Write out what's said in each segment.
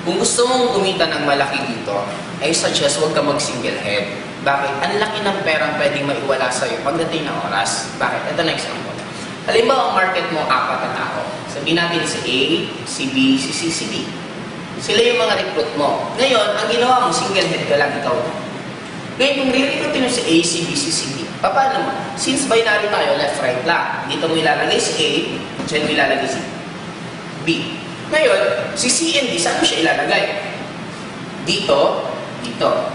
Kung gusto mong kumita ng malaki dito, I suggest huwag ka mag-single head. Bakit? Ang laki ng perang pwedeng maiwala sa'yo pagdating ng oras. Bakit? Ito na example. Halimbawa, ang market mo, 4 na tao. Sabihin natin si A, si B, si C, si D. Sila yung mga recruit mo. Ngayon, ang ginawa mo, single head ka lang, ikaw. Ngayon, kung re-recruitin mo si A, si B, si C, D, paano mo? Since binary tayo, left, right lang. Dito mo ilalagay si A, dyan mo ilalagay si B. Ngayon, si C and D, saan mo siya ilalagay? Dito, dito.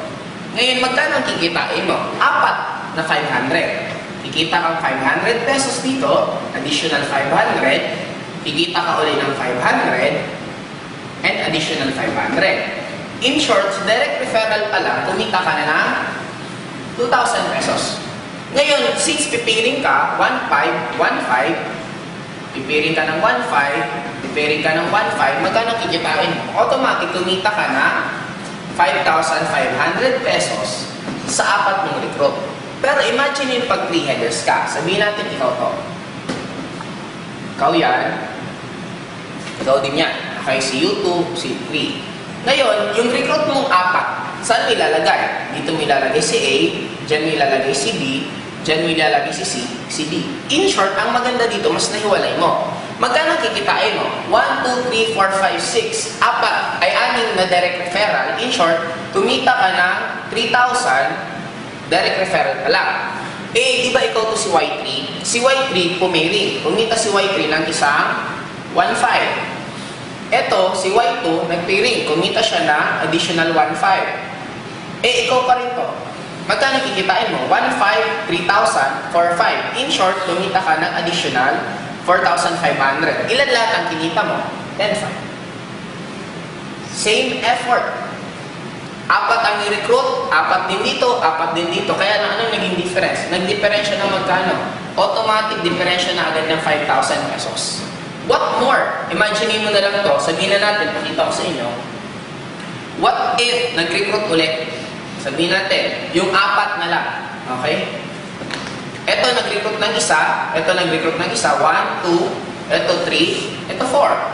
Ngayon, magkano ang kikitain mo? 4 na 500. Kikita kang 500 pesos dito, additional 500, kikita ka ulit ng 500, and additional 500. In short, direct referral pa lang, kumita ka na ng 2,000 pesos. Ngayon, since pipiring ka, 1,500, 1,500, pipiring ka ng 1,500, pipiring ka ng 1,500, magkano kikitain mo? Automatic, kumita ka na 5,500 pesos sa 4 mong recruit. Pero imagine yung pag 3 headers ka. Sabihin natin, ikaw to. Ikaw yan. Ikaw din yan. Okay, si U2, si 3. Ngayon, yung recruit mong 4, saan mo ilalagay? Dito mo ilalagay si A, dyan mo ilalagay si B, dyan mo ilalagay si C, si D. In short, ang maganda dito, mas nahiwalay mo. Magkano kikitain mo? 1, 2, 3, 4, 5, 6. 4 ay 6 na direct referral. In short, kumita ka ng 3,000 direct referral pa lang. Eh, di ba ikaw to si Y3? Si Y3, pumiling. Kumita si Y3 ng isang 1,500. Eto, si Y2, nagpiring. Kumita siya ng additional 1,500. Eh, ikaw pa rin to. Magkano kikitain mo? 1,500, 3,000, 4,500. In short, kumita ka ng additional 4,500. Ilan lahat ang kinita mo? 10,500. Same effort. 4 ang i-recruit, 4 din dito, 4 din dito. Kaya ano naging difference? Nag-differensya na magkano? Automatic differensya na agad ng 5,000 pesos. What more? Imagine mo na lang to. Sabihin na natin, pakita ko sa inyo. What if nag-recruit ulit? Sabihin natin, yung 4 na lang. Okay? Ito nag-recruit ng isa, ito nag-recruit ng isa, 1, 2, ito 3, ito 4.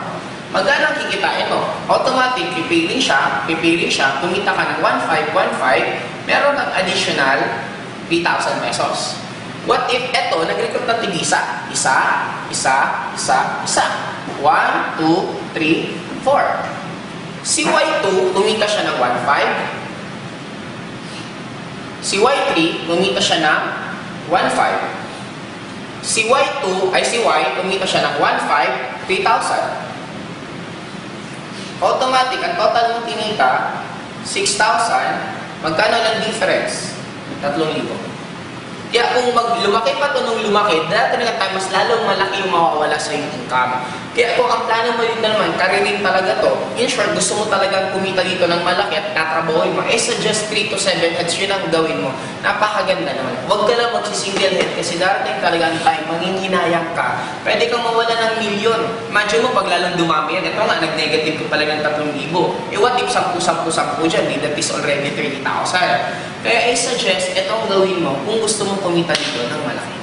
Magkano ang kikitain mo? Automatic, pipili siya, kumita ka ng 1,500, 1,500, meron kang additional 3,000 pesos. What if eto, nag-recruit ng tig-isa? Isa. 1, 2, 3, 4. Si Y2, kumita siya ng 1,500. Si Y3, kumita siya ng 1,500. Si Y2, ay si Y, kumita siya ng 1,500, 3,000. Automatic, ang total mong tinita, 6,000. Magkano lang difference? 3,000. Kaya kung lumaki pa ito nung lumaki, dati na tayo, mas lalong malaki yung mawawala sa iyong income. Kaya kung ang plano mo yun naman, karirin talaga to, in short, gusto mo talagang kumita dito ng malaki at tatrabahoin mo, suggest 3 to 7 heads, yun ang gawin mo. Napakaganda naman. Huwag ka lang magsisingle head kasi darating talagang time, manginghinayang ka. Pwede kang mawala ng milyon. Imagine mo, pag lalong dumami yan, ito nga, nag-negative ka pala ng 3,000. What if 10 dyan, that is already 30,000. Kaya I suggest, itong gawin mo kung gusto mong kumita dito ng malaki.